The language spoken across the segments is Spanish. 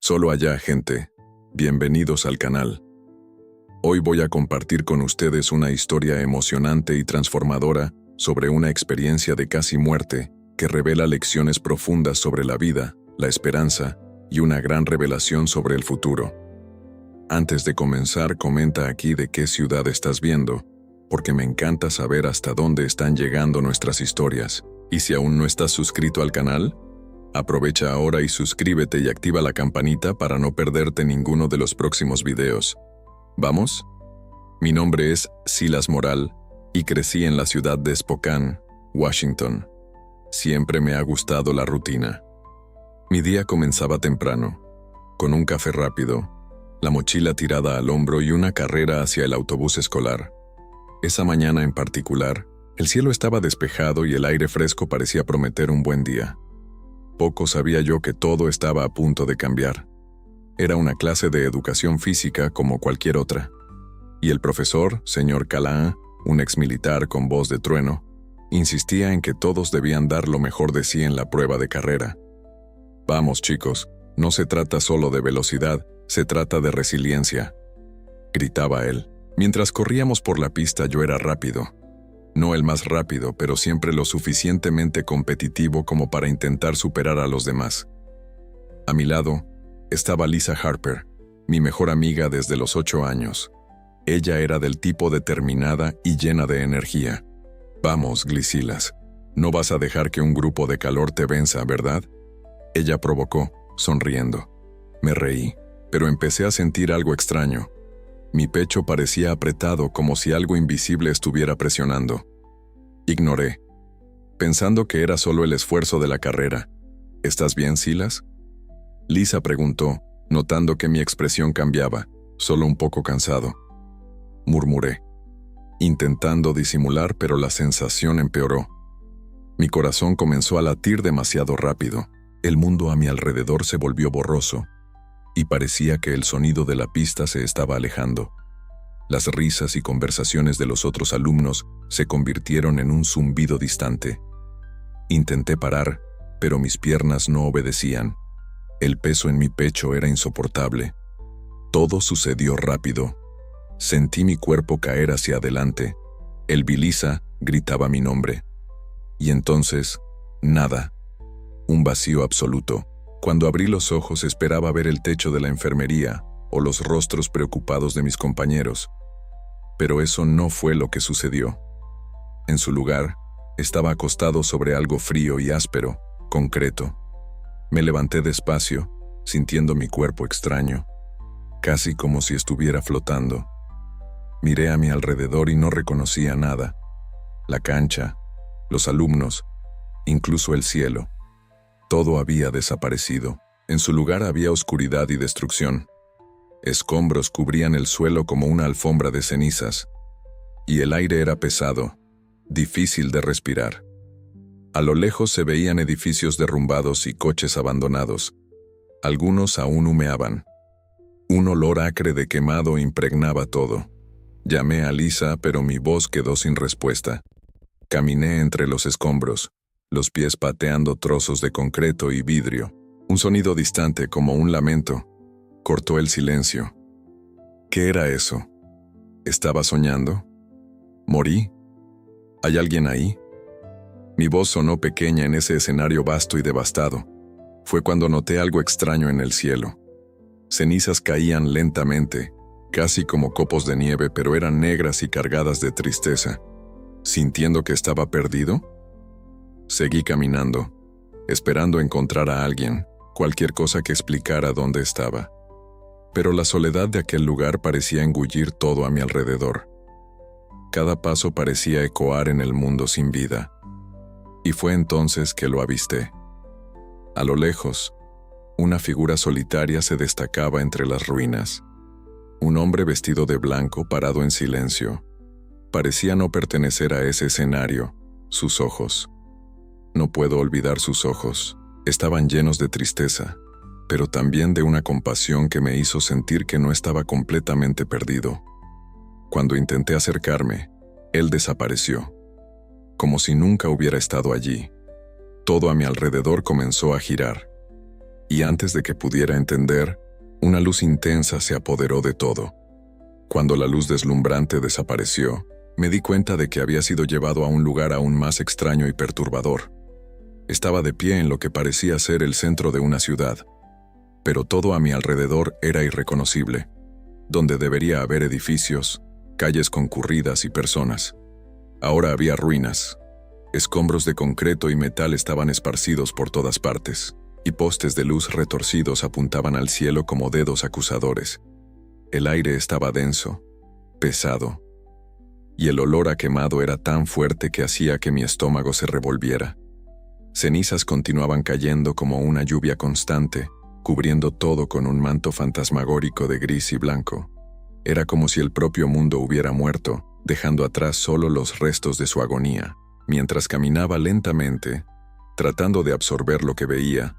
Solo allá, gente. Bienvenidos al canal. Hoy voy a compartir con ustedes una historia emocionante y transformadora sobre una experiencia de casi muerte que revela lecciones profundas sobre la vida, la esperanza y una gran revelación sobre el futuro. Antes de comenzar, comenta aquí de qué ciudad estás viendo, porque me encanta saber hasta dónde están llegando nuestras historias. Y si aún no estás suscrito al canal, aprovecha ahora y suscríbete y activa la campanita para no perderte ninguno de los próximos videos. ¿Vamos? Mi nombre es Silas Moral y crecí en la ciudad de Spokane, Washington. Siempre me ha gustado la rutina. Mi día comenzaba temprano, con un café rápido, la mochila tirada al hombro y una carrera hacia el autobús escolar. Esa mañana en particular, el cielo estaba despejado y el aire fresco parecía prometer un buen día. Poco sabía yo que todo estaba a punto de cambiar. Era una clase de educación física como cualquier otra. Y el profesor, señor Callahan, un exmilitar con voz de trueno, insistía en que todos debían dar lo mejor de sí en la prueba de carrera. «Vamos, chicos, no se trata solo de velocidad, se trata de resiliencia», gritaba él. Mientras corríamos por la pista yo era rápido. No el más rápido, pero siempre lo suficientemente competitivo como para intentar superar a los demás. A mi lado estaba Lisa Harper, mi mejor amiga desde los 8 años. Ella era del tipo determinada y llena de energía. «Vamos, Glicilas, no vas a dejar que un grupo de calor te venza, ¿verdad?», ella provocó, sonriendo. Me reí, pero empecé a sentir algo extraño. Mi pecho parecía apretado como si algo invisible estuviera presionando. Ignoré, pensando que era solo el esfuerzo de la carrera. «¿Estás bien, Silas?», Lisa preguntó, notando que mi expresión cambiaba, solo un poco cansado. Murmuré, intentando disimular, pero la sensación empeoró. Mi corazón comenzó a latir demasiado rápido. El mundo a mi alrededor se volvió borroso, y parecía que el sonido de la pista se estaba alejando. Las risas y conversaciones de los otros alumnos se convirtieron en un zumbido distante. Intenté parar, pero mis piernas no obedecían. El peso en mi pecho era insoportable. Todo sucedió rápido. Sentí mi cuerpo caer hacia adelante. El Lisa gritaba mi nombre. Y entonces, nada. Un vacío absoluto. Cuando abrí los ojos esperaba ver el techo de la enfermería o los rostros preocupados de mis compañeros. Pero eso no fue lo que sucedió. En su lugar, estaba acostado sobre algo frío y áspero, concreto. Me levanté despacio, sintiendo mi cuerpo extraño, casi como si estuviera flotando. Miré a mi alrededor y no reconocía nada. La cancha, los alumnos, incluso el cielo. Todo había desaparecido. En su lugar había oscuridad y destrucción. Escombros cubrían el suelo como una alfombra de cenizas, y el aire era pesado, difícil de respirar. A lo lejos se veían edificios derrumbados y coches abandonados. Algunos aún humeaban. Un olor acre de quemado impregnaba todo. Llamé a Lisa, pero mi voz quedó sin respuesta. Caminé entre los escombros, los pies pateando trozos de concreto y vidrio. Un sonido distante, como un lamento, cortó el silencio. ¿Qué era eso? ¿Estaba soñando? ¿Morí? ¿Hay alguien ahí? Mi voz sonó pequeña en ese escenario vasto y devastado. Fue cuando noté algo extraño en el cielo. Cenizas caían lentamente, casi como copos de nieve, pero eran negras y cargadas de tristeza. ¿Sintiendo que estaba perdido? Seguí caminando, esperando encontrar a alguien, cualquier cosa que explicara dónde estaba. Pero la soledad de aquel lugar parecía engullir todo a mi alrededor. Cada paso parecía ecoar en el mundo sin vida. Y fue entonces que lo avisté. A lo lejos, una figura solitaria se destacaba entre las ruinas. Un hombre vestido de blanco parado en silencio. Parecía no pertenecer a ese escenario, sus ojos. No puedo olvidar sus ojos. Estaban llenos de tristeza, pero también de una compasión que me hizo sentir que no estaba completamente perdido. Cuando intenté acercarme, él desapareció, como si nunca hubiera estado allí. Todo a mi alrededor comenzó a girar. y antes de que pudiera entender, una luz intensa se apoderó de todo. Cuando la luz deslumbrante desapareció, me di cuenta de que había sido llevado a un lugar aún más extraño y perturbador. Estaba de pie en lo que parecía ser el centro de una ciudad, pero todo a mi alrededor era irreconocible, donde debería haber edificios, calles concurridas y personas. Ahora había ruinas. Escombros de concreto y metal estaban esparcidos por todas partes, y postes de luz retorcidos apuntaban al cielo como dedos acusadores. El aire estaba denso, pesado, y el olor a quemado era tan fuerte que hacía que mi estómago se revolviera. Cenizas continuaban cayendo como una lluvia constante, cubriendo todo con un manto fantasmagórico de gris y blanco. Era como si el propio mundo hubiera muerto, dejando atrás solo los restos de su agonía. Mientras caminaba lentamente, tratando de absorber lo que veía,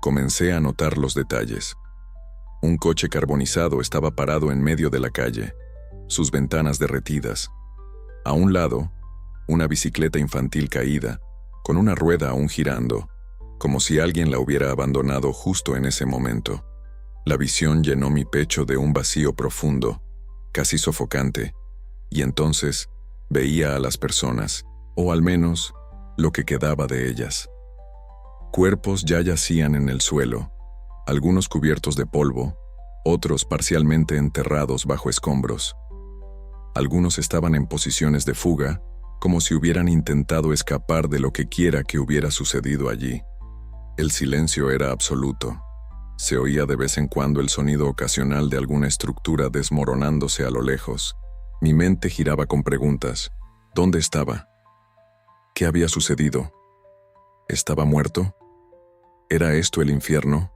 comencé a notar los detalles. Un coche carbonizado estaba parado en medio de la calle, sus ventanas derretidas. A un lado, una bicicleta infantil caída, con una rueda aún girando, como si alguien la hubiera abandonado justo en ese momento. La visión llenó mi pecho de un vacío profundo, casi sofocante, y entonces veía a las personas, o al menos lo que quedaba de ellas. Cuerpos ya yacían en el suelo, algunos cubiertos de polvo, otros parcialmente enterrados bajo escombros. Algunos estaban en posiciones de fuga, como si hubieran intentado escapar de lo que quiera que hubiera sucedido allí. El silencio era absoluto. Se oía de vez en cuando el sonido ocasional de alguna estructura desmoronándose a lo lejos. Mi mente giraba con preguntas. ¿Dónde estaba? ¿Qué había sucedido? ¿Estaba muerto? ¿Era esto el infierno?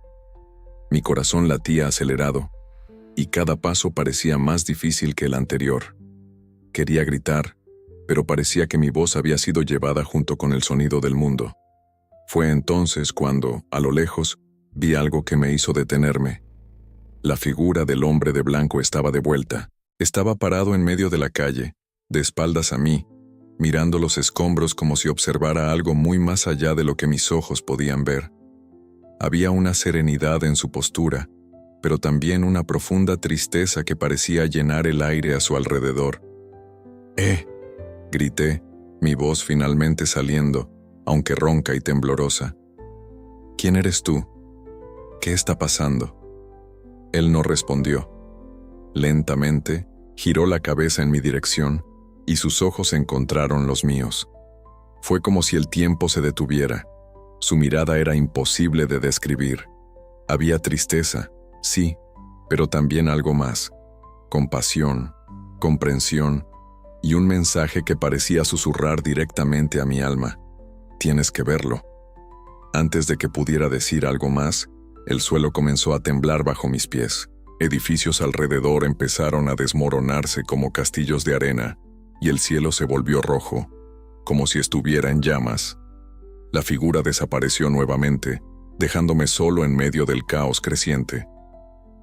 Mi corazón latía acelerado, y cada paso parecía más difícil que el anterior. Quería gritar, pero parecía que mi voz había sido llevada junto con el sonido del mundo. Fue entonces cuando, a lo lejos, vi algo que me hizo detenerme. La figura del hombre de blanco estaba de vuelta. Estaba parado en medio de la calle, de espaldas a mí, mirando los escombros como si observara algo muy más allá de lo que mis ojos podían ver. Había una serenidad en su postura, pero también una profunda tristeza que parecía llenar el aire a su alrededor. Grité, mi voz finalmente saliendo, aunque ronca y temblorosa. ¿Quién eres tú? ¿Qué está pasando? Él no respondió. Lentamente, giró la cabeza en mi dirección, y sus ojos encontraron los míos. Fue como si el tiempo se detuviera. Su mirada era imposible de describir. Había tristeza, sí, pero también algo más. Compasión, comprensión, y un mensaje que parecía susurrar directamente a mi alma. Tienes que verlo. Antes de que pudiera decir algo más, el suelo comenzó a temblar bajo mis pies. Edificios alrededor empezaron a desmoronarse como castillos de arena, y el cielo se volvió rojo, como si estuviera en llamas. La figura desapareció nuevamente, dejándome solo en medio del caos creciente.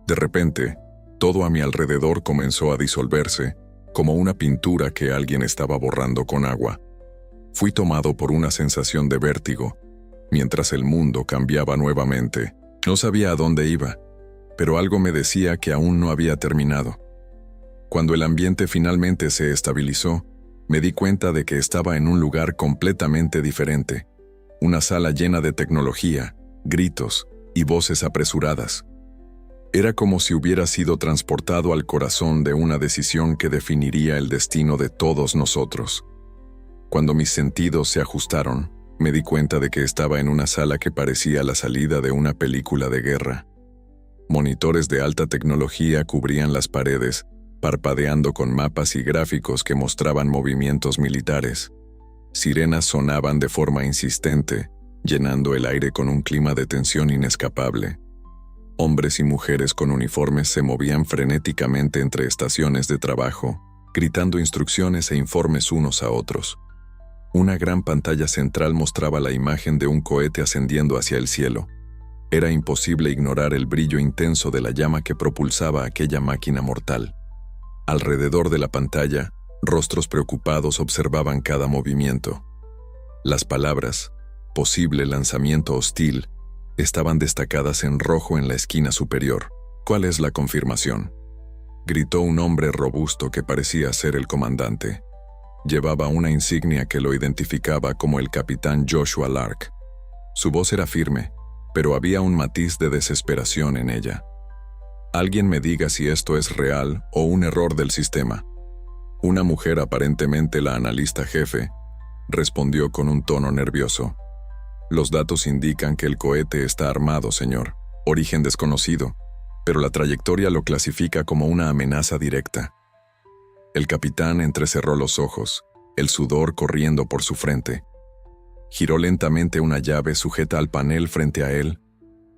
De repente, todo a mi alrededor comenzó a disolverse, como una pintura que alguien estaba borrando con agua. Fui tomado por una sensación de vértigo, mientras el mundo cambiaba nuevamente. No sabía a dónde iba, pero algo me decía que aún no había terminado. Cuando el ambiente finalmente se estabilizó, me di cuenta de que estaba en un lugar completamente diferente. Una sala llena de tecnología, gritos y voces apresuradas. Era como si hubiera sido transportado al corazón de una decisión que definiría el destino de todos nosotros. Cuando mis sentidos se ajustaron, me di cuenta de que estaba en una sala que parecía la salida de una película de guerra. Monitores de alta tecnología cubrían las paredes, parpadeando con mapas y gráficos que mostraban movimientos militares. Sirenas sonaban de forma insistente, llenando el aire con un clima de tensión inescapable. Hombres y mujeres con uniformes se movían frenéticamente entre estaciones de trabajo, gritando instrucciones e informes unos a otros. Una gran pantalla central mostraba la imagen de un cohete ascendiendo hacia el cielo. Era imposible ignorar el brillo intenso de la llama que propulsaba aquella máquina mortal. Alrededor de la pantalla, rostros preocupados observaban cada movimiento. Las palabras, posible lanzamiento hostil, estaban destacadas en rojo en la esquina superior. ¿Cuál es la confirmación?, gritó un hombre robusto que parecía ser el comandante. Llevaba una insignia que lo identificaba como el capitán Joshua Lark. Su voz era firme, pero había un matiz de desesperación en ella. Alguien me diga si esto es real o un error del sistema. Una mujer, aparentemente la analista jefe, respondió con un tono nervioso. Los datos indican que el cohete está armado, señor. Origen desconocido, pero la trayectoria lo clasifica como una amenaza directa. El capitán entrecerró los ojos, el sudor corriendo por su frente. Giró lentamente una llave sujeta al panel frente a él,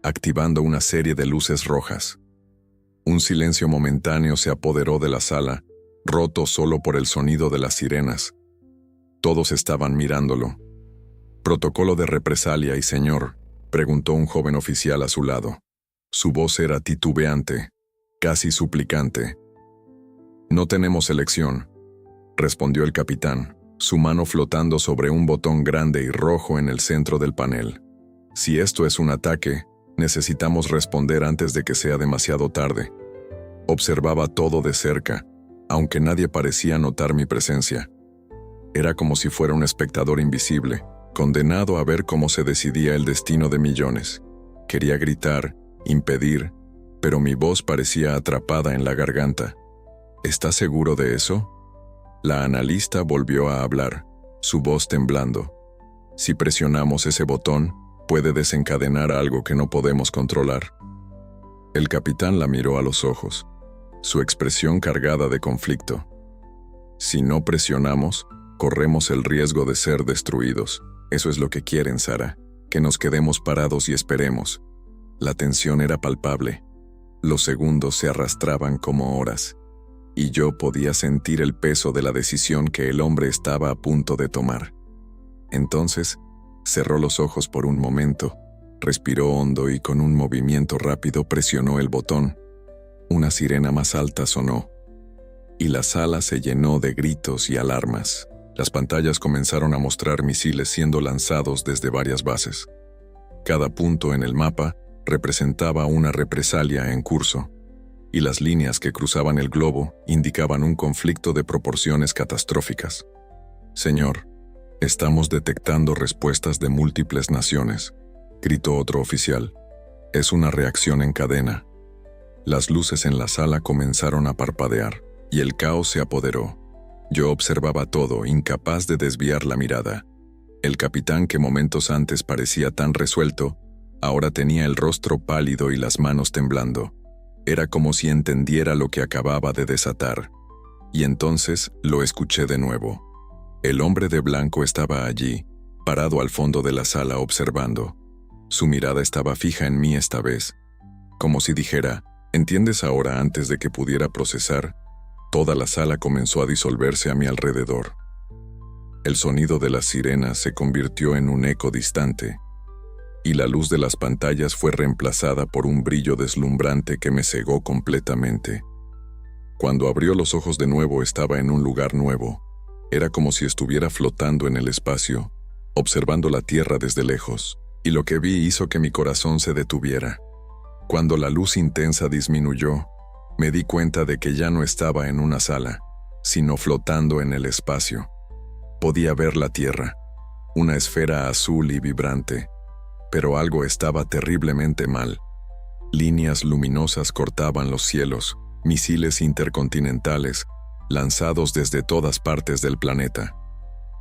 activando una serie de luces rojas. Un silencio momentáneo se apoderó de la sala, roto solo por el sonido de las sirenas. Todos estaban mirándolo. «¿Protocolo de represalia y señor?», preguntó un joven oficial a su lado. Su voz era titubeante, casi suplicante. «No tenemos elección», respondió el capitán, su mano flotando sobre un botón grande y rojo en el centro del panel. «Si esto es un ataque, necesitamos responder antes de que sea demasiado tarde». Observaba todo de cerca, aunque nadie parecía notar mi presencia. Era como si fuera un espectador invisible, condenado a ver cómo se decidía el destino de millones. Quería gritar, impedir, pero mi voz parecía atrapada en la garganta. «¿Estás seguro de eso?». La analista volvió a hablar, su voz temblando. «Si presionamos ese botón, puede desencadenar algo que no podemos controlar». El capitán la miró a los ojos, su expresión cargada de conflicto. «Si no presionamos, corremos el riesgo de ser destruidos. Eso es lo que quieren, Sara, que nos quedemos parados y esperemos». La tensión era palpable. Los segundos se arrastraban como horas, y yo podía sentir el peso de la decisión que el hombre estaba a punto de tomar. Entonces, cerró los ojos por un momento, respiró hondo y con un movimiento rápido presionó el botón. Una sirena más alta sonó, y la sala se llenó de gritos y alarmas. Las pantallas comenzaron a mostrar misiles siendo lanzados desde varias bases. Cada punto en el mapa representaba una represalia en curso, y las líneas que cruzaban el globo indicaban un conflicto de proporciones catastróficas. «Señor, estamos detectando respuestas de múltiples naciones», gritó otro oficial. «Es una reacción en cadena». Las luces en la sala comenzaron a parpadear, y el caos se apoderó. Yo observaba todo, incapaz de desviar la mirada. El capitán, que momentos antes parecía tan resuelto, ahora tenía el rostro pálido y las manos temblando. Era como si entendiera lo que acababa de desatar. Y entonces lo escuché de nuevo. El hombre de blanco estaba allí, parado al fondo de la sala observando. Su mirada estaba fija en mí esta vez, como si dijera, «¿Entiendes ahora?». Antes de que pudiera procesar, toda la sala comenzó a disolverse a mi alrededor. El sonido de las sirenas se convirtió en un eco distante, y la luz de las pantallas fue reemplazada por un brillo deslumbrante que me cegó completamente. Cuando abrió los ojos de nuevo estaba en un lugar nuevo. Era como si estuviera flotando en el espacio, observando la Tierra desde lejos, y lo que vi hizo que mi corazón se detuviera. Cuando la luz intensa disminuyó, me di cuenta de que ya no estaba en una sala, sino flotando en el espacio. Podía ver la Tierra, una esfera azul y vibrante, pero algo estaba terriblemente mal. Líneas luminosas cortaban los cielos, misiles intercontinentales, lanzados desde todas partes del planeta.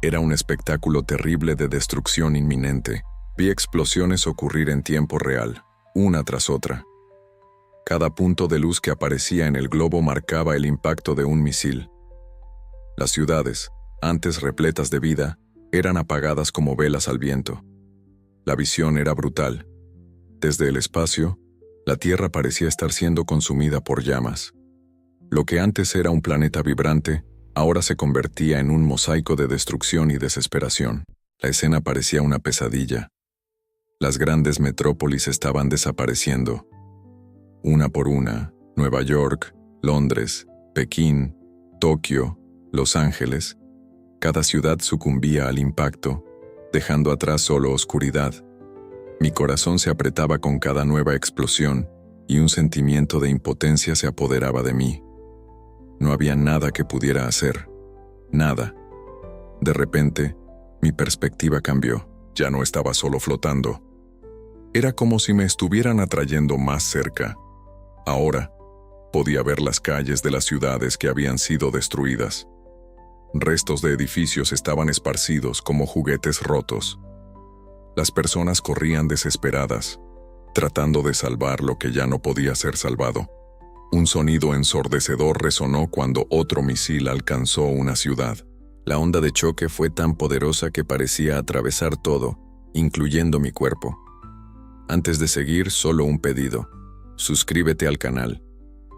Era un espectáculo terrible de destrucción inminente. Vi explosiones ocurrir en tiempo real, una tras otra. Cada punto de luz que aparecía en el globo marcaba el impacto de un misil. Las ciudades, antes repletas de vida, eran apagadas como velas al viento. La visión era brutal. Desde el espacio, la Tierra parecía estar siendo consumida por llamas. Lo que antes era un planeta vibrante, ahora se convertía en un mosaico de destrucción y desesperación. La escena parecía una pesadilla. Las grandes metrópolis estaban desapareciendo. Una por una, Nueva York, Londres, Pekín, Tokio, Los Ángeles. Cada ciudad sucumbía al impacto, dejando atrás solo oscuridad. Mi corazón se apretaba con cada nueva explosión y un sentimiento de impotencia se apoderaba de mí. No había nada que pudiera hacer. Nada. De repente, mi perspectiva cambió. Ya no estaba solo flotando. Era como si me estuvieran atrayendo más cerca. Ahora, podía ver las calles de las ciudades que habían sido destruidas. Restos de edificios estaban esparcidos como juguetes rotos. Las personas corrían desesperadas, tratando de salvar lo que ya no podía ser salvado. Un sonido ensordecedor resonó cuando otro misil alcanzó una ciudad. La onda de choque fue tan poderosa que parecía atravesar todo, incluyendo mi cuerpo. Antes de seguir, solo un pedido. Suscríbete al canal.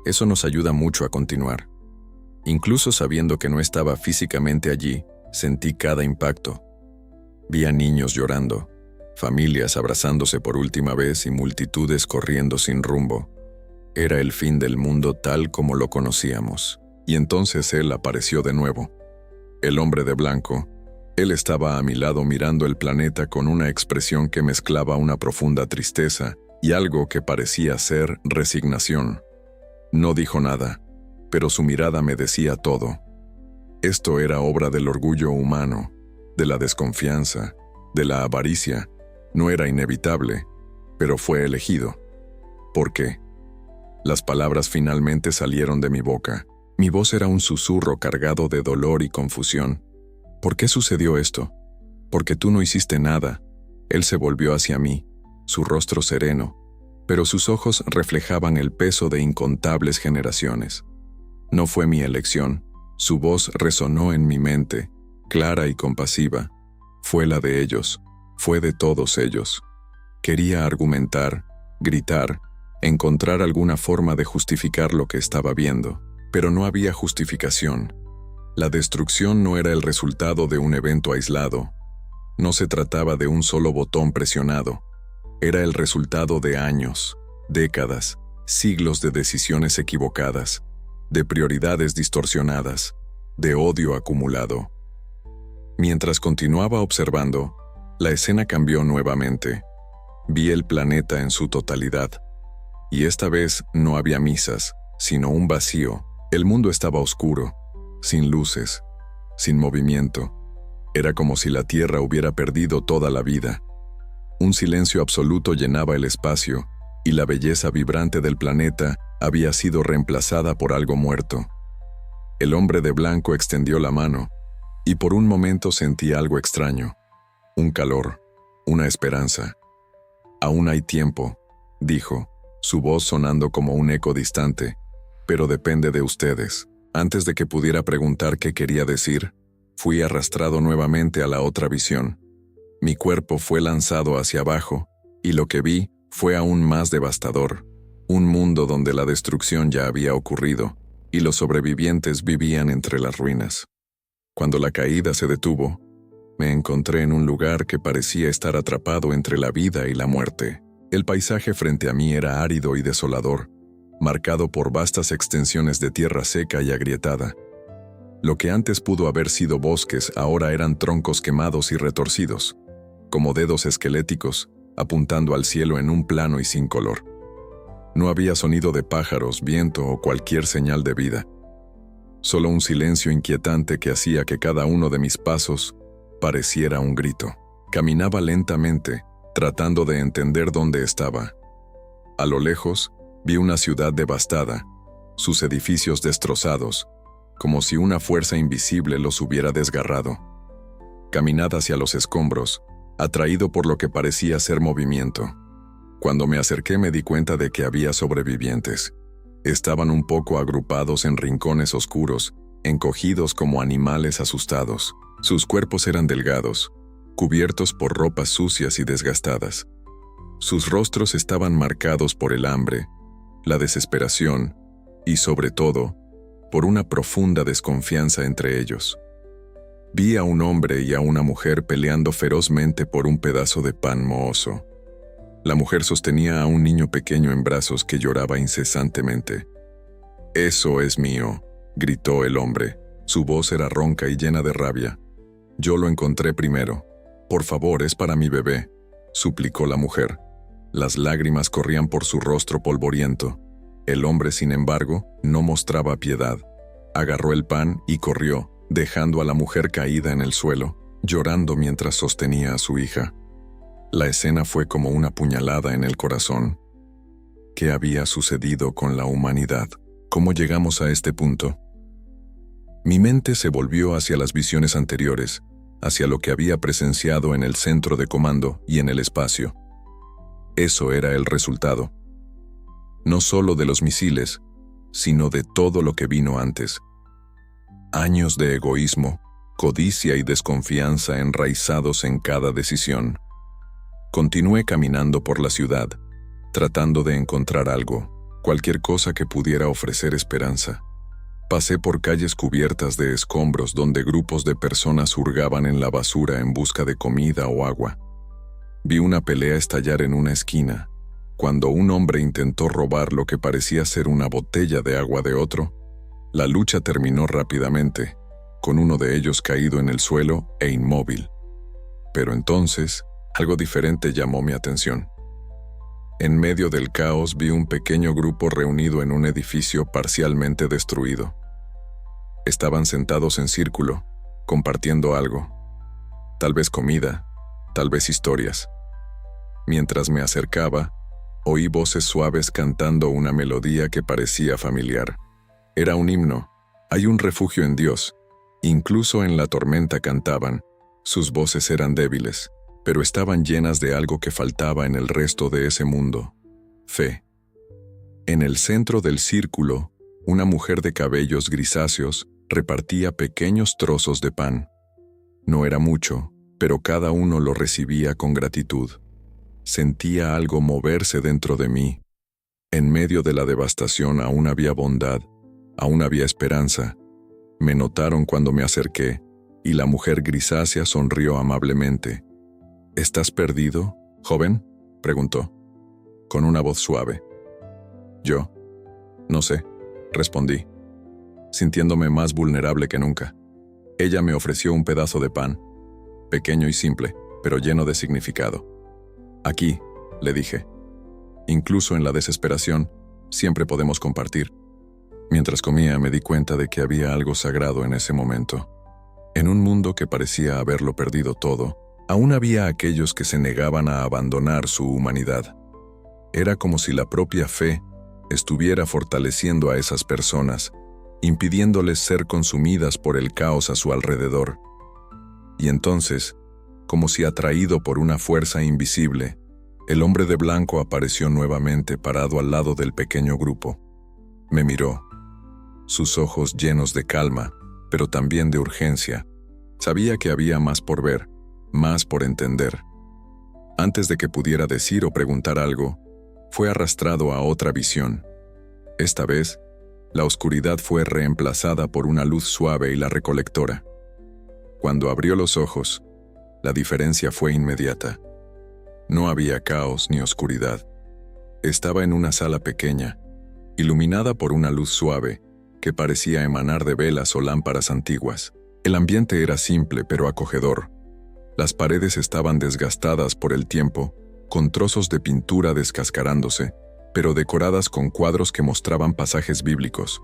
Eso nos ayuda mucho a continuar. Incluso sabiendo que no estaba físicamente allí, sentí cada impacto. Vi a niños llorando, familias abrazándose por última vez y multitudes corriendo sin rumbo. Era el fin del mundo tal como lo conocíamos. Y entonces él apareció de nuevo. El hombre de blanco. Él estaba a mi lado mirando el planeta con una expresión que mezclaba una profunda tristeza y algo que parecía ser resignación. No dijo nada, pero su mirada me decía todo. Esto era obra del orgullo humano, de la desconfianza, de la avaricia. No era inevitable, pero fue elegido. ¿Por qué? Las palabras finalmente salieron de mi boca. Mi voz era un susurro cargado de dolor y confusión. ¿Por qué sucedió esto? Porque tú no hiciste nada. Él se volvió hacia mí, su rostro sereno, pero sus ojos reflejaban el peso de incontables generaciones. No fue mi elección. Su voz resonó en mi mente, clara y compasiva. Fue la de ellos, fue de todos ellos. Quería argumentar, gritar, encontrar alguna forma de justificar lo que estaba viendo, pero no había justificación. La destrucción no era el resultado de un evento aislado. No se trataba de un solo botón presionado. Era el resultado de años, décadas, siglos de decisiones equivocadas, de prioridades distorsionadas, de odio acumulado. Mientras continuaba observando, la escena cambió nuevamente. Vi el planeta en su totalidad. Y esta vez no había misas, sino un vacío. El mundo estaba oscuro, sin luces, sin movimiento. Era como si la Tierra hubiera perdido toda la vida. Un silencio absoluto llenaba el espacio, y la belleza vibrante del planeta había sido reemplazada por algo muerto. El hombre de blanco extendió la mano, y por un momento sentí algo extraño. Un calor, una esperanza. «Aún hay tiempo», dijo, su voz sonando como un eco distante. «Pero depende de ustedes». Antes de que pudiera preguntar qué quería decir, fui arrastrado nuevamente a la otra visión. Mi cuerpo fue lanzado hacia abajo, y lo que vi fue aún más devastador. Un mundo donde la destrucción ya había ocurrido, y los sobrevivientes vivían entre las ruinas. Cuando la caída se detuvo, me encontré en un lugar que parecía estar atrapado entre la vida y la muerte. El paisaje frente a mí era árido y desolador, marcado por vastas extensiones de tierra seca y agrietada. Lo que antes pudo haber sido bosques ahora eran troncos quemados y retorcidos, como dedos esqueléticos, apuntando al cielo en un plano y sin color. No había sonido de pájaros, viento o cualquier señal de vida. Solo un silencio inquietante que hacía que cada uno de mis pasos pareciera un grito. Caminaba lentamente, tratando de entender dónde estaba. A lo lejos, vi una ciudad devastada, sus edificios destrozados, como si una fuerza invisible los hubiera desgarrado. Caminé hacia los escombros, atraído por lo que parecía ser movimiento. Cuando me acerqué me di cuenta de que había sobrevivientes. Estaban un poco agrupados en rincones oscuros, encogidos como animales asustados. Sus cuerpos eran delgados, cubiertos por ropas sucias y desgastadas. Sus rostros estaban marcados por el hambre, la desesperación y, sobre todo, por una profunda desconfianza entre ellos. Vi a un hombre y a una mujer peleando ferozmente por un pedazo de pan mohoso. La mujer sostenía a un niño pequeño en brazos que lloraba incesantemente. «Eso es mío», gritó el hombre. Su voz era ronca y llena de rabia. «Yo lo encontré primero. Por favor, es para mi bebé». suplicó la mujer. Las lágrimas corrían por su rostro polvoriento. El hombre, sin embargo, no mostraba piedad. Agarró el pan y corrió, dejando a la mujer caída en el suelo, llorando mientras sostenía a su hija. La escena fue como una puñalada en el corazón. ¿Qué había sucedido con la humanidad? ¿Cómo llegamos a este punto? Mi mente se volvió hacia las visiones anteriores, hacia lo que había presenciado en el centro de comando y en el espacio. Eso era el resultado. No solo de los misiles, sino de todo lo que vino antes. Años de egoísmo, codicia y desconfianza enraizados en cada decisión. Continué caminando por la ciudad, tratando de encontrar algo, cualquier cosa que pudiera ofrecer esperanza. Pasé por calles cubiertas de escombros donde grupos de personas hurgaban en la basura en busca de comida o agua. Vi una pelea estallar en una esquina, cuando un hombre intentó robar lo que parecía ser una botella de agua de otro. La lucha terminó rápidamente, con uno de ellos caído en el suelo e inmóvil. Pero entonces, algo diferente llamó mi atención. En medio del caos vi un pequeño grupo reunido en un edificio parcialmente destruido. Estaban sentados en círculo, compartiendo algo. Tal vez comida, tal vez historias. Mientras me acercaba, oí voces suaves cantando una melodía que parecía familiar. Era un himno. Hay un refugio en Dios. Incluso en la tormenta cantaban. Sus voces eran débiles, pero estaban llenas de algo que faltaba en el resto de ese mundo: fe. En el centro del círculo, una mujer de cabellos grisáceos repartía pequeños trozos de pan. No era mucho, pero cada uno lo recibía con gratitud. Sentía algo moverse dentro de mí. En medio de la devastación aún había bondad, aún había esperanza. Me notaron cuando me acerqué, y la mujer grisácea sonrió amablemente. ¿Estás perdido, joven?, preguntó, con una voz suave. Yo, no sé, respondí, sintiéndome más vulnerable que nunca. Ella me ofreció un pedazo de pan, pequeño y simple, pero lleno de significado. Aquí, le dije. Incluso en la desesperación, siempre podemos compartir. Mientras comía, me di cuenta de que había algo sagrado en ese momento. En un mundo que parecía haberlo perdido todo, aún había aquellos que se negaban a abandonar su humanidad. Era como si la propia fe estuviera fortaleciendo a esas personas, impidiéndoles ser consumidas por el caos a su alrededor. Y entonces, como si atraído por una fuerza invisible, el hombre de blanco apareció nuevamente parado al lado del pequeño grupo. Me miró, sus ojos llenos de calma, pero también de urgencia. Sabía que había más por ver, más por entender. Antes de que pudiera decir o preguntar algo, fue arrastrado a otra visión. Esta vez, la oscuridad fue reemplazada por una luz suave y la recolectora. Cuando abrió los ojos, la diferencia fue inmediata. No había caos ni oscuridad. Estaba en una sala pequeña, iluminada por una luz suave que parecía emanar de velas o lámparas antiguas. El ambiente era simple pero acogedor. Las paredes estaban desgastadas por el tiempo, con trozos de pintura descascarándose, pero decoradas con cuadros que mostraban pasajes bíblicos.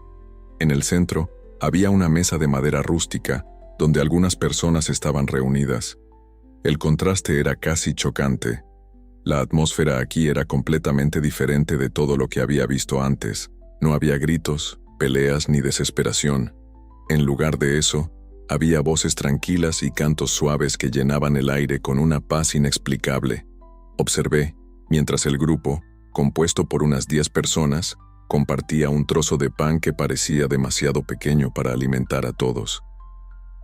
En el centro había una mesa de madera rústica, donde algunas personas estaban reunidas. El contraste era casi chocante. La atmósfera aquí era completamente diferente de todo lo que había visto antes. No había gritos, peleas ni desesperación. En lugar de eso, había voces tranquilas y cantos suaves que llenaban el aire con una paz inexplicable. Observé, mientras el grupo, compuesto por unas 10 personas, compartía un trozo de pan que parecía demasiado pequeño para alimentar a todos.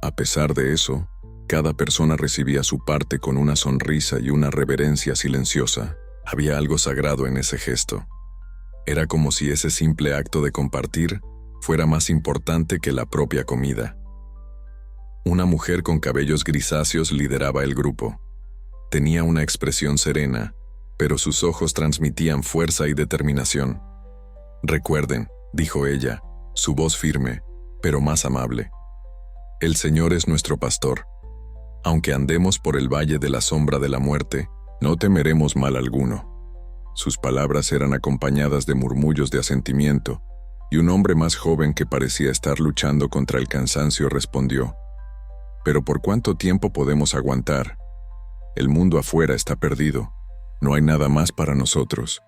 A pesar de eso, cada persona recibía su parte con una sonrisa y una reverencia silenciosa. Había algo sagrado en ese gesto. Era como si ese simple acto de compartir fuera más importante que la propia comida. Una mujer con cabellos grisáceos lideraba el grupo. Tenía una expresión serena, pero sus ojos transmitían fuerza y determinación. «Recuerden», dijo ella, su voz firme, pero más amable. «El Señor es nuestro pastor. Aunque andemos por el valle de la sombra de la muerte, No temeremos mal alguno. Sus palabras eran acompañadas de murmullos de asentimiento, y un hombre más joven que parecía estar luchando contra el cansancio respondió: «¿Pero por cuánto tiempo podemos aguantar? El mundo afuera está perdido. No hay nada más para nosotros».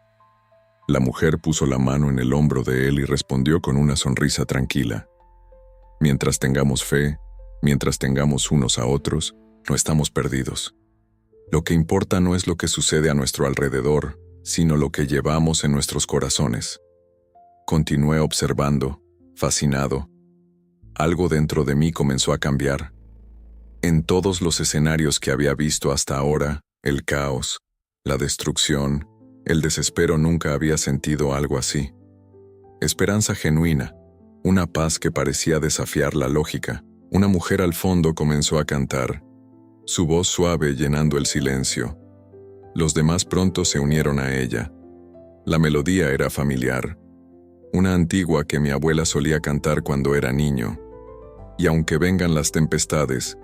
La mujer puso la mano en el hombro de él y respondió con una sonrisa tranquila: «Mientras tengamos fe, mientras tengamos unos a otros, no estamos perdidos. Lo que importa no es lo que sucede a nuestro alrededor, sino lo que llevamos en nuestros corazones». Continué observando, fascinado. Algo dentro de mí comenzó a cambiar. En todos los escenarios que había visto hasta ahora, el caos, la destrucción, el desespero, nunca había sentido algo así. Esperanza genuina, una paz que parecía desafiar la lógica. Una mujer al fondo comenzó a cantar, su voz suave llenando el silencio. Los demás pronto se unieron a ella. La melodía era familiar, una antigua que mi abuela solía cantar cuando era niño. Y aunque vengan las tempestades,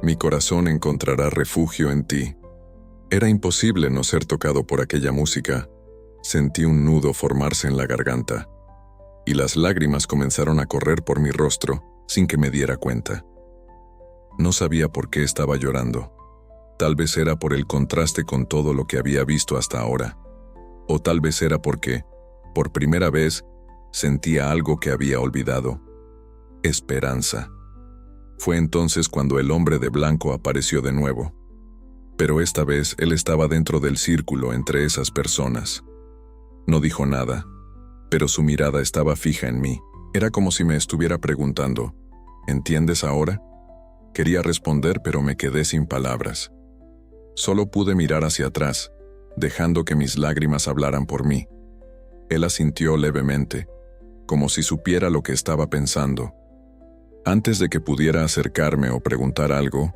mi corazón encontrará refugio en ti. Era imposible no ser tocado por aquella música. Sentí un nudo formarse en la garganta, y las lágrimas comenzaron a correr por mi rostro sin que me diera cuenta. No sabía por qué estaba llorando. Tal vez era por el contraste con todo lo que había visto hasta ahora. O tal vez era porque, por primera vez, sentía algo que había olvidado: esperanza. Fue entonces cuando el hombre de blanco apareció de nuevo. Pero esta vez él estaba dentro del círculo entre esas personas. No dijo nada, pero su mirada estaba fija en mí. Era como si me estuviera preguntando: ¿entiendes ahora? Quería responder, pero me quedé sin palabras. Solo pude mirar hacia atrás, dejando que mis lágrimas hablaran por mí. Él asintió levemente, como si supiera lo que estaba pensando. Antes de que pudiera acercarme o preguntar algo,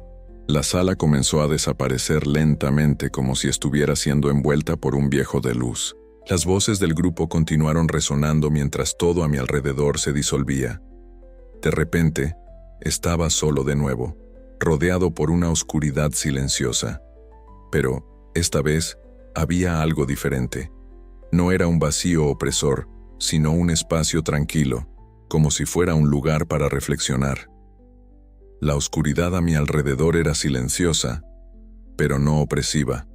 la sala comenzó a desaparecer lentamente, como si estuviera siendo envuelta por un viejo de luz. Las voces del grupo continuaron resonando mientras todo a mi alrededor se disolvía. De repente, estaba solo de nuevo, rodeado por una oscuridad silenciosa. Pero, esta vez, había algo diferente. No era un vacío opresor, sino un espacio tranquilo, como si fuera un lugar para reflexionar. La oscuridad a mi alrededor era silenciosa, pero no opresiva.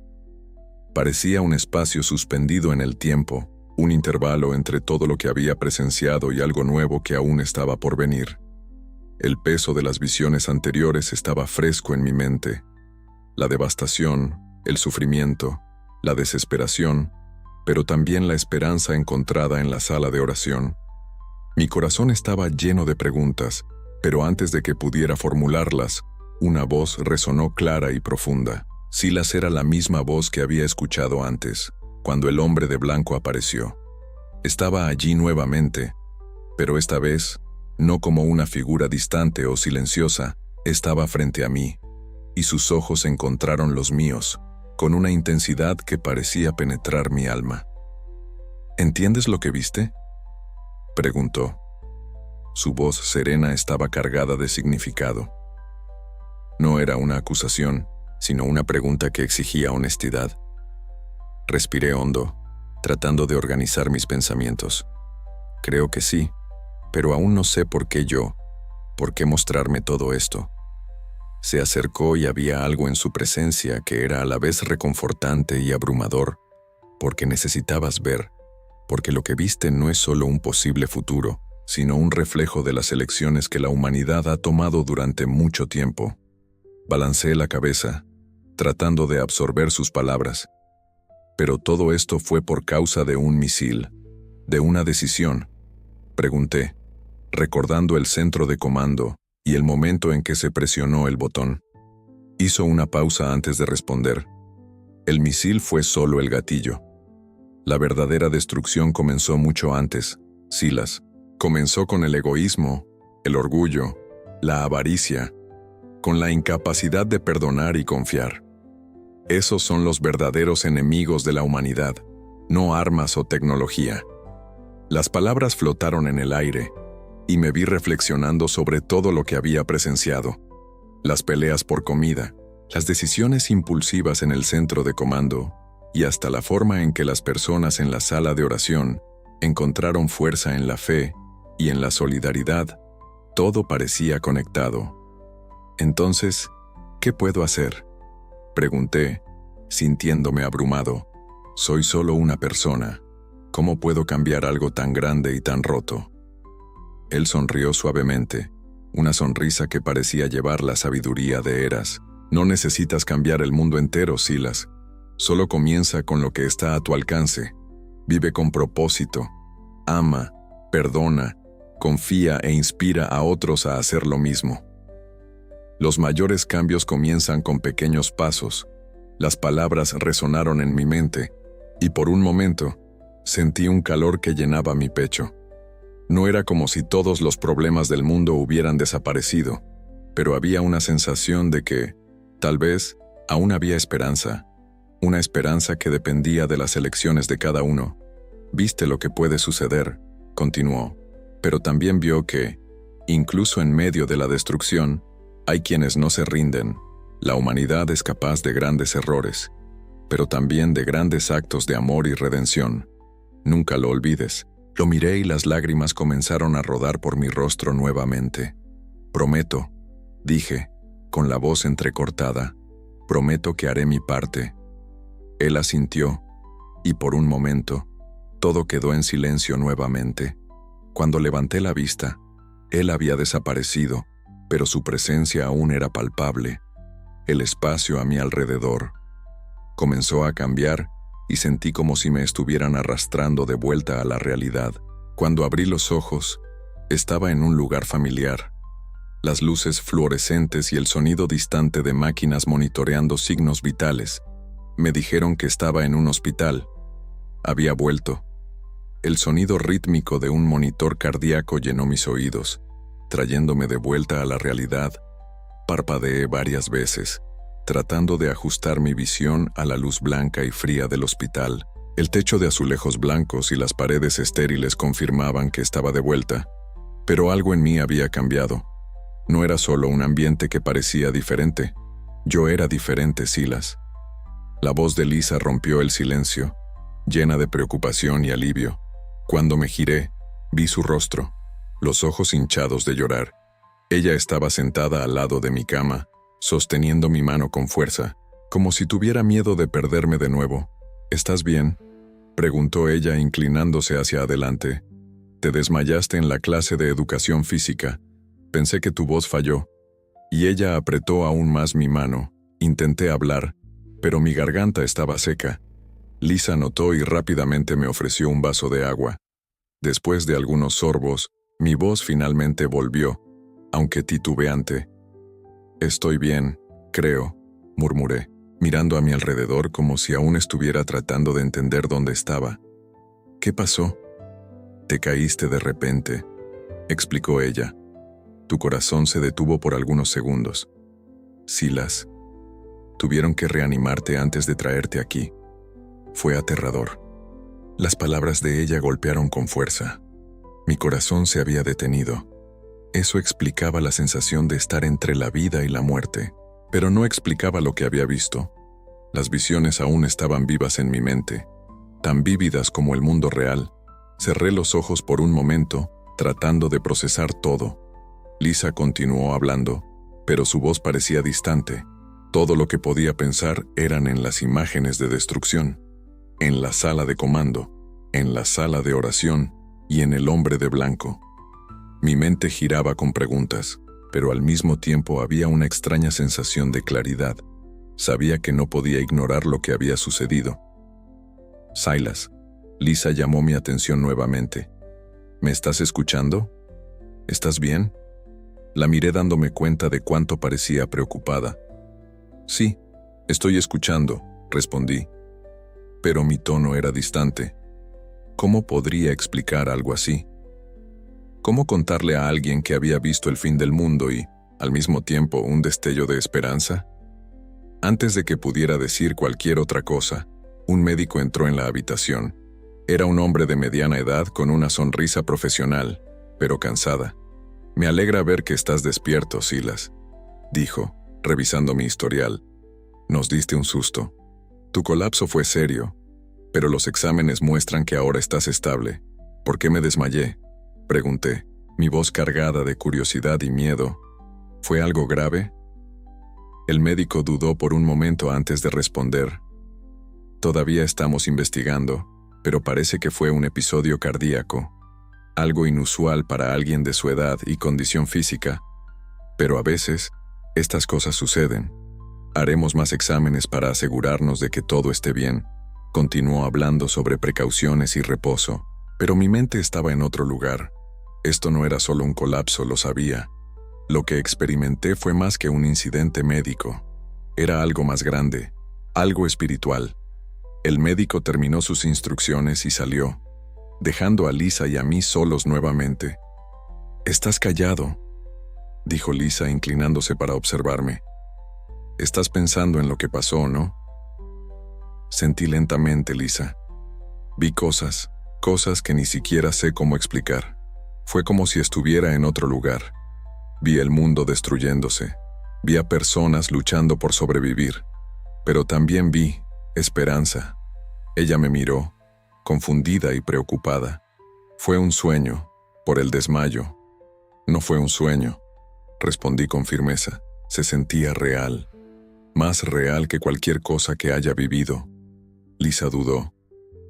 Parecía un espacio suspendido en el tiempo, un intervalo entre todo lo que había presenciado y algo nuevo que aún estaba por venir. El peso de las visiones anteriores estaba fresco en mi mente. La devastación, el sufrimiento, la desesperación, pero también la esperanza encontrada en la sala de oración. Mi corazón estaba lleno de preguntas, pero antes de que pudiera formularlas, una voz resonó clara y profunda. Silas era la misma voz que había escuchado antes, cuando el hombre de blanco apareció. Estaba allí nuevamente, pero esta vez, no como una figura distante o silenciosa, estaba frente a mí, y sus ojos encontraron los míos, con una intensidad que parecía penetrar mi alma. ¿Entiendes lo que viste?, preguntó. Su voz serena estaba cargada de significado. No era una acusación, sino una pregunta que exigía honestidad. Respiré hondo, tratando de organizar mis pensamientos. Creo que sí, pero aún no sé por qué yo, por qué mostrarme todo esto. Se acercó y había algo en su presencia que era a la vez reconfortante y abrumador, porque necesitabas ver, porque lo que viste no es solo un posible futuro, sino un reflejo de las elecciones que la humanidad ha tomado durante mucho tiempo. Balanceé la cabeza, tratando de absorber sus palabras. Pero todo esto fue por causa de un misil, de una decisión. Pregunté, recordando el centro de comando y el momento en que se presionó el botón. Hizo una pausa antes de responder. El misil fue solo el gatillo. La verdadera destrucción comenzó mucho antes, Silas. Comenzó con el egoísmo, el orgullo, la avaricia, con la incapacidad de perdonar y confiar. Esos son los verdaderos enemigos de la humanidad, no armas o tecnología. Las palabras flotaron en el aire, y me vi reflexionando sobre todo lo que había presenciado. Las peleas por comida, Las decisiones impulsivas en el centro de comando y hasta la forma en que las personas en la sala de oración encontraron fuerza en la fe y en la solidaridad, todo parecía conectado. Entonces, ¿qué puedo hacer?, pregunté, sintiéndome abrumado. Soy solo una persona. ¿Cómo puedo cambiar algo tan grande y tan roto? Él sonrió suavemente, una sonrisa que parecía llevar la sabiduría de Eras. No necesitas cambiar el mundo entero, Silas. Solo comienza con lo que está a tu alcance. Vive con propósito. Ama, perdona, confía e inspira a otros a hacer lo mismo. Los mayores cambios comienzan con pequeños pasos. Las palabras resonaron en mi mente, y por un momento, sentí un calor que llenaba mi pecho. No era como si todos los problemas del mundo hubieran desaparecido, pero había una sensación de que, tal vez, aún había esperanza. Una esperanza que dependía de las elecciones de cada uno. Viste lo que puede suceder, continuó, pero también vio que, incluso en medio de la destrucción, hay quienes no se rinden. La humanidad es capaz de grandes errores, pero también de grandes actos de amor y redención. Nunca lo olvides. Lo miré y las lágrimas comenzaron a rodar por mi rostro nuevamente. Prometo, dije, con la voz entrecortada, prometo que haré mi parte. Él asintió, y por un momento, todo quedó en silencio nuevamente. Cuando levanté la vista, él había desaparecido, pero su presencia aún era palpable. El espacio a mi alrededor comenzó a cambiar y sentí como si me estuvieran arrastrando de vuelta a la realidad. Cuando abrí los ojos, estaba en un lugar familiar. Las luces fluorescentes y el sonido distante de máquinas monitoreando signos vitales me dijeron que estaba en un hospital. Había vuelto. El sonido rítmico de un monitor cardíaco llenó mis oídos, trayéndome de vuelta a la realidad. Parpadeé varias veces, tratando de ajustar mi visión a la luz blanca y fría del hospital. El techo de azulejos blancos y las paredes estériles confirmaban que estaba de vuelta, pero algo en mí había cambiado. No era solo un ambiente que parecía diferente. Yo era diferente, Silas. La voz de Lisa rompió el silencio, llena de preocupación y alivio. Cuando me giré, vi su rostro, los ojos hinchados de llorar. Ella estaba sentada al lado de mi cama, sosteniendo mi mano con fuerza, como si tuviera miedo de perderme de nuevo. ¿Estás bien?, preguntó ella inclinándose hacia adelante. Te desmayaste en la clase de educación física. Pensé que tu voz falló. Y ella apretó aún más mi mano. Intenté hablar, pero mi garganta estaba seca. Lisa notó y rápidamente me ofreció un vaso de agua. Después de algunos sorbos, mi voz finalmente volvió, aunque titubeante. Estoy bien, creo, murmuré, mirando a mi alrededor como si aún estuviera tratando de entender dónde estaba. ¿Qué pasó? Te caíste de repente, explicó ella. Tu corazón se detuvo por algunos segundos. Silas, tuvieron que reanimarte antes de traerte aquí. Fue aterrador. Las palabras de ella golpearon con fuerza. Mi corazón se había detenido. Eso explicaba la sensación de estar entre la vida y la muerte, pero no explicaba lo que había visto. Las visiones aún estaban vivas en mi mente, tan vívidas como el mundo real. Cerré los ojos por un momento, tratando de procesar todo. Lisa continuó hablando, pero su voz parecía distante. Todo lo que podía pensar eran en las imágenes de destrucción, en la sala de comando, en la sala de oración y en el hombre de blanco. Mi mente giraba con preguntas, pero al mismo tiempo había una extraña sensación de claridad. Sabía que no podía ignorar lo que había sucedido. Silas, Lisa llamó mi atención nuevamente. ¿Me estás escuchando? ¿Estás bien? La miré dándome cuenta de cuánto parecía preocupada. Sí, estoy escuchando, respondí. Pero mi tono era distante. ¿Cómo podría explicar algo así? ¿Cómo contarle a alguien que había visto el fin del mundo y, al mismo tiempo, un destello de esperanza? Antes de que pudiera decir cualquier otra cosa, un médico entró en la habitación. Era un hombre de mediana edad con una sonrisa profesional, pero cansada. Me alegra ver que estás despierto, Silas, dijo, revisando mi historial. Nos diste un susto. Tu colapso fue serio, pero los exámenes muestran que ahora estás estable. ¿Por qué me desmayé?, pregunté, mi voz cargada de curiosidad y miedo. ¿Fue algo grave? El médico dudó por un momento antes de responder. Todavía estamos investigando, pero parece que fue un episodio cardíaco. Algo inusual para alguien de su edad y condición física. Pero a veces, estas cosas suceden. Haremos más exámenes para asegurarnos de que todo esté bien. Continuó hablando sobre precauciones y reposo, pero mi mente estaba en otro lugar. Esto no era solo un colapso, lo sabía. Lo que experimenté fue más que un incidente médico. Era algo más grande, algo espiritual. El médico terminó sus instrucciones y salió, dejando a Lisa y a mí solos nuevamente. «Estás callado», dijo Lisa inclinándose para observarme. «Estás pensando en lo que pasó, ¿no?» Sentí lentamente, Lisa. Vi cosas que ni siquiera sé cómo explicar. Fue como si estuviera en otro lugar. Vi el mundo destruyéndose. Vi a personas luchando por sobrevivir. Pero también vi esperanza. Ella me miró, confundida y preocupada. Fue un sueño, por el desmayo. No fue un sueño, respondí con firmeza. Se sentía real. Más real que cualquier cosa que haya vivido. Lisa dudó,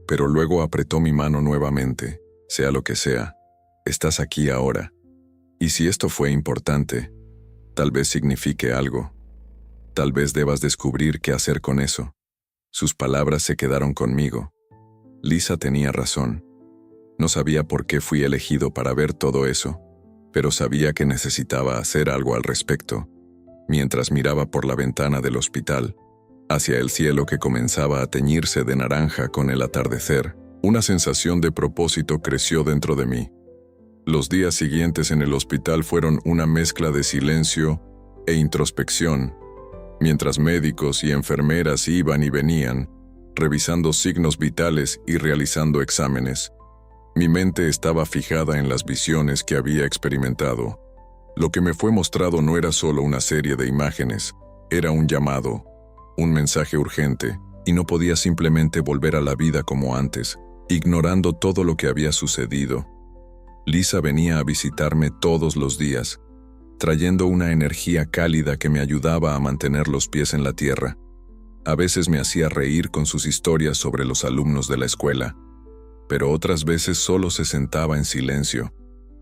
pero luego apretó mi mano nuevamente. Sea lo que sea, estás aquí ahora. Y si esto fue importante, tal vez signifique algo. Tal vez debas descubrir qué hacer con eso. Sus palabras se quedaron conmigo. Lisa tenía razón. No sabía por qué fui elegido para ver todo eso, pero sabía que necesitaba hacer algo al respecto. Mientras miraba por la ventana del hospital, hacia el cielo que comenzaba a teñirse de naranja con el atardecer, una sensación de propósito creció dentro de mí. Los días siguientes en el hospital fueron una mezcla de silencio e introspección, mientras médicos y enfermeras iban y venían, revisando signos vitales y realizando exámenes. Mi mente estaba fijada en las visiones que había experimentado. Lo que me fue mostrado no era solo una serie de imágenes, era un llamado, un mensaje urgente, y no podía simplemente volver a la vida como antes, ignorando todo lo que había sucedido. Lisa venía a visitarme todos los días, trayendo una energía cálida que me ayudaba a mantener los pies en la tierra. A veces me hacía reír con sus historias sobre los alumnos de la escuela, pero otras veces solo se sentaba en silencio,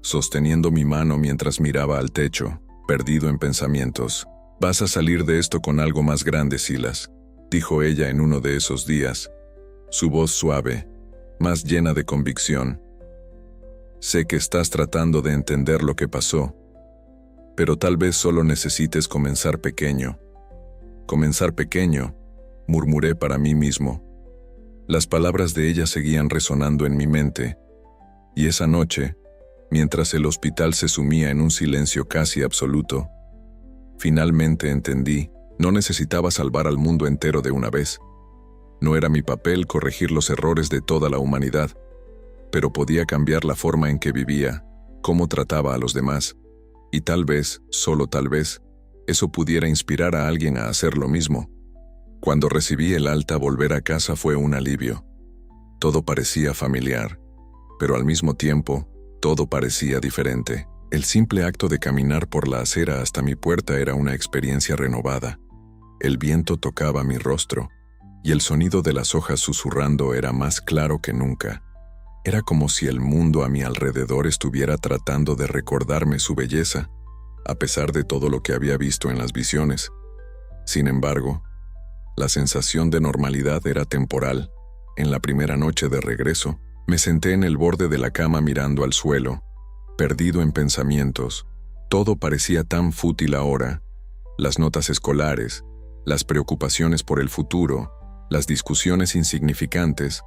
sosteniendo mi mano mientras miraba al techo, perdido en pensamientos. «Vas a salir de esto con algo más grande, Silas», dijo ella en uno de esos días, su voz suave, más llena de convicción. «Sé que estás tratando de entender lo que pasó, pero tal vez solo necesites comenzar pequeño». «Comenzar pequeño», murmuré para mí mismo. Las palabras de ella seguían resonando en mi mente, y esa noche, mientras el hospital se sumía en un silencio casi absoluto, finalmente entendí, no necesitaba salvar al mundo entero de una vez. No era mi papel corregir los errores de toda la humanidad, pero podía cambiar la forma en que vivía, cómo trataba a los demás, y tal vez, solo tal vez, eso pudiera inspirar a alguien a hacer lo mismo. Cuando recibí el alta, volver a casa fue un alivio. Todo parecía familiar, pero al mismo tiempo, todo parecía diferente. El simple acto de caminar por la acera hasta mi puerta era una experiencia renovada. El viento tocaba mi rostro, y el sonido de las hojas susurrando era más claro que nunca. Era como si el mundo a mi alrededor estuviera tratando de recordarme su belleza, a pesar de todo lo que había visto en las visiones. Sin embargo, la sensación de normalidad era temporal. En la primera noche de regreso, me senté en el borde de la cama mirando al suelo, perdido en pensamientos. Todo parecía tan fútil ahora. Las notas escolares, las preocupaciones por el futuro, las discusiones insignificantes.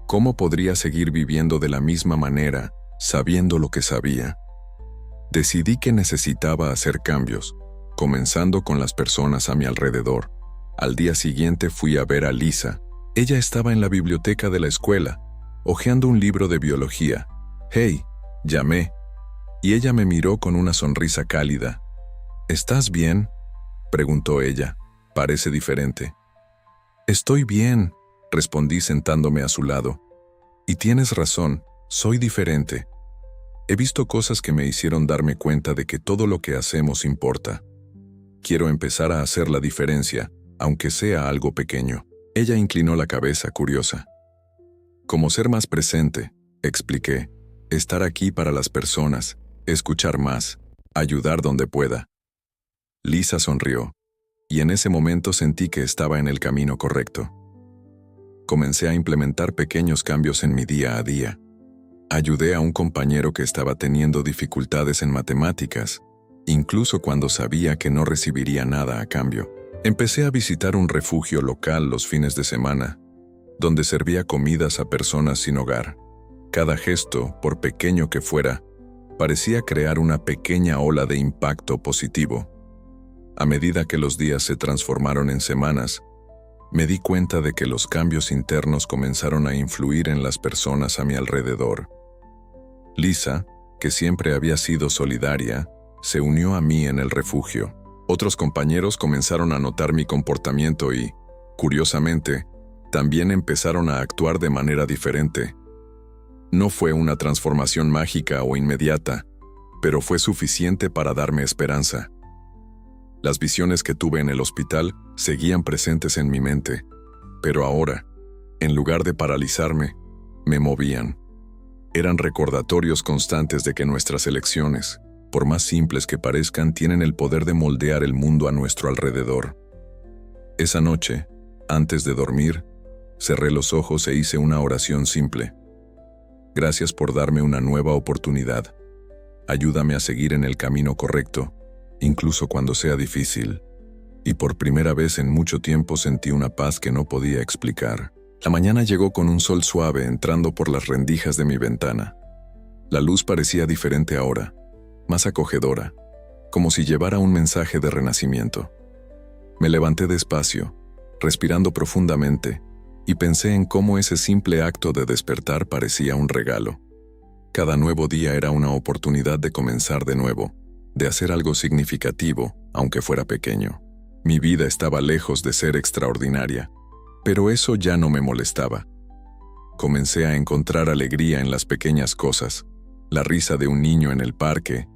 ¿Cómo podría seguir viviendo de la misma manera, sabiendo lo que sabía? Decidí que necesitaba hacer cambios, comenzando con las personas a mi alrededor. Al día siguiente fui a ver a Lisa. Ella estaba en la biblioteca de la escuela, hojeando un libro de biología. «Hey», llamé, y ella me miró con una sonrisa cálida. «¿Estás bien?», preguntó ella. Parece diferente. Estoy bien, respondí sentándome a su lado. Y tienes razón, soy diferente. He visto cosas que me hicieron darme cuenta de que todo lo que hacemos importa. Quiero empezar a hacer la diferencia, aunque sea algo pequeño. Ella inclinó la cabeza, curiosa. Como ser más presente, expliqué. Estar aquí para las personas, escuchar más, ayudar donde pueda. Lisa sonrió, y en ese momento sentí que estaba en el camino correcto. Comencé a implementar pequeños cambios en mi día a día. Ayudé a un compañero que estaba teniendo dificultades en matemáticas, incluso cuando sabía que no recibiría nada a cambio. Empecé a visitar un refugio local los fines de semana, donde servía comidas a personas sin hogar. Cada gesto, por pequeño que fuera, parecía crear una pequeña ola de impacto positivo. A medida que los días se transformaron en semanas, me di cuenta de que los cambios internos comenzaron a influir en las personas a mi alrededor. Lisa, que siempre había sido solidaria, se unió a mí en el refugio. Otros compañeros comenzaron a notar mi comportamiento y, curiosamente, también empezaron a actuar de manera diferente. No fue una transformación mágica o inmediata, pero fue suficiente para darme esperanza. Las visiones que tuve en el hospital seguían presentes en mi mente, pero ahora, en lugar de paralizarme, me movían. Eran recordatorios constantes de que nuestras elecciones, por más simples que parezcan, tienen el poder de moldear el mundo a nuestro alrededor. Esa noche, antes de dormir, cerré los ojos e hice una oración simple. Gracias por darme una nueva oportunidad. Ayúdame a seguir en el camino correcto, incluso cuando sea difícil. Y por primera vez en mucho tiempo sentí una paz que no podía explicar. La mañana llegó con un sol suave entrando por las rendijas de mi ventana. La luz parecía diferente ahora, más acogedora, como si llevara un mensaje de renacimiento. Me levanté despacio, respirando profundamente, y pensé en cómo ese simple acto de despertar parecía un regalo. Cada nuevo día era una oportunidad de comenzar de nuevo, de hacer algo significativo, aunque fuera pequeño. Mi vida estaba lejos de ser extraordinaria, pero eso ya no me molestaba. Comencé a encontrar alegría en las pequeñas cosas, la risa de un niño en el parque,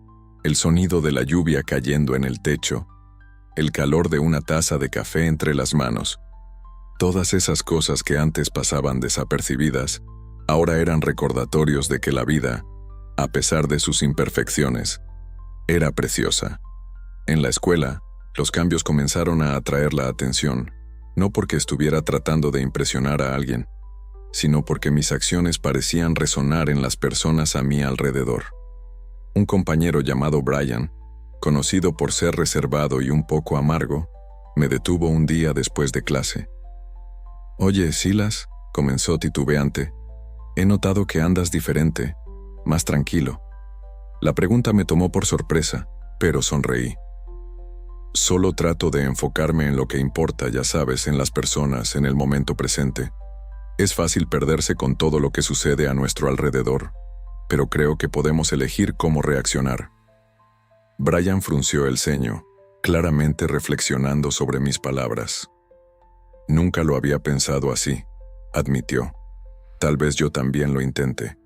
el sonido de la lluvia cayendo en el techo, el calor de una taza de café entre las manos. Todas esas cosas que antes pasaban desapercibidas, ahora eran recordatorios de que la vida, a pesar de sus imperfecciones, era preciosa. En la escuela, los cambios comenzaron a atraer la atención, no porque estuviera tratando de impresionar a alguien, sino porque mis acciones parecían resonar en las personas a mi alrededor. Un compañero llamado Brian, conocido por ser reservado y un poco amargo, me detuvo un día después de clase. «Oye, Silas», comenzó titubeante, «he notado que andas diferente, más tranquilo». La pregunta me tomó por sorpresa, pero sonreí. Solo trato de enfocarme en lo que importa, ya sabes, en las personas, en el momento presente. Es fácil perderse con todo lo que sucede a nuestro alrededor, pero creo que podemos elegir cómo reaccionar. Brian frunció el ceño, claramente reflexionando sobre mis palabras. Nunca lo había pensado así, admitió. Tal vez yo también lo intente.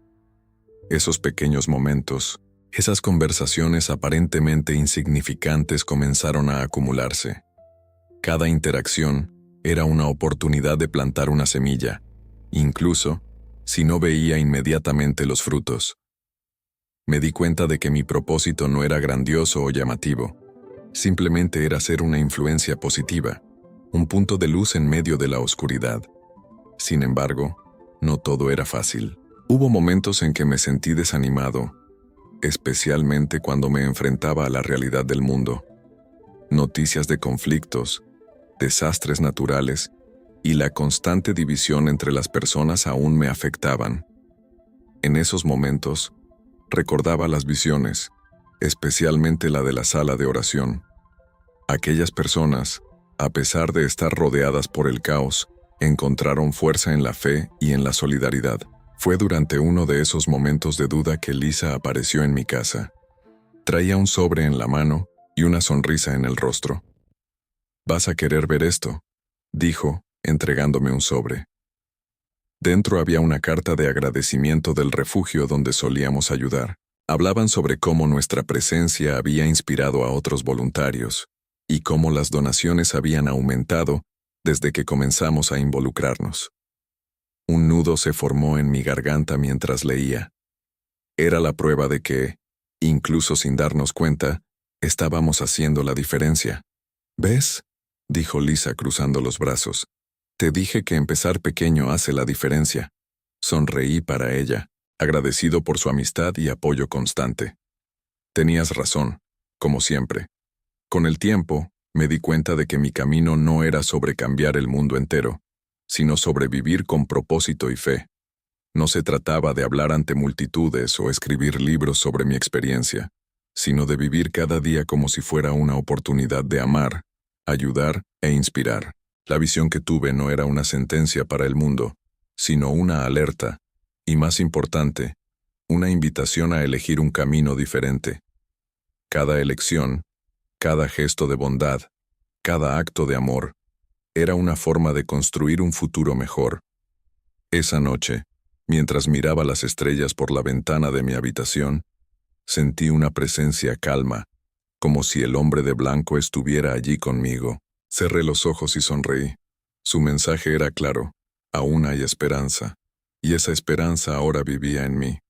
Esos pequeños momentos, esas conversaciones aparentemente insignificantes comenzaron a acumularse. Cada interacción era una oportunidad de plantar una semilla, incluso si no veía inmediatamente los frutos. Me di cuenta de que mi propósito no era grandioso o llamativo, simplemente era ser una influencia positiva, un punto de luz en medio de la oscuridad. Sin embargo, no todo era fácil. Hubo momentos en que me sentí desanimado, especialmente cuando me enfrentaba a la realidad del mundo. Noticias de conflictos, desastres naturales y la constante división entre las personas aún me afectaban. En esos momentos, recordaba las visiones, especialmente la de la sala de oración. Aquellas personas, a pesar de estar rodeadas por el caos, encontraron fuerza en la fe y en la solidaridad. Fue durante uno de esos momentos de duda que Lisa apareció en mi casa. Traía un sobre en la mano y una sonrisa en el rostro. «Vas a querer ver esto», dijo, entregándome un sobre. Dentro había una carta de agradecimiento del refugio donde solíamos ayudar. Hablaban sobre cómo nuestra presencia había inspirado a otros voluntarios y cómo las donaciones habían aumentado desde que comenzamos a involucrarnos. Un nudo se formó en mi garganta mientras leía. Era la prueba de que, incluso sin darnos cuenta, estábamos haciendo la diferencia. ¿Ves?, dijo Lisa cruzando los brazos. Te dije que empezar pequeño hace la diferencia. Sonreí para ella, agradecido por su amistad y apoyo constante. Tenías razón, como siempre. Con el tiempo, me di cuenta de que mi camino no era sobre cambiar el mundo entero, sino sobre vivir con propósito y fe. No se trataba de hablar ante multitudes o escribir libros sobre mi experiencia, sino de vivir cada día como si fuera una oportunidad de amar, ayudar e inspirar. La visión que tuve no era una sentencia para el mundo, sino una alerta, y más importante, una invitación a elegir un camino diferente. Cada elección, cada gesto de bondad, cada acto de amor, era una forma de construir un futuro mejor. Esa noche, mientras miraba las estrellas por la ventana de mi habitación, sentí una presencia calma, como si el hombre de blanco estuviera allí conmigo. Cerré los ojos y sonreí. Su mensaje era claro: aún hay esperanza, y esa esperanza ahora vivía en mí.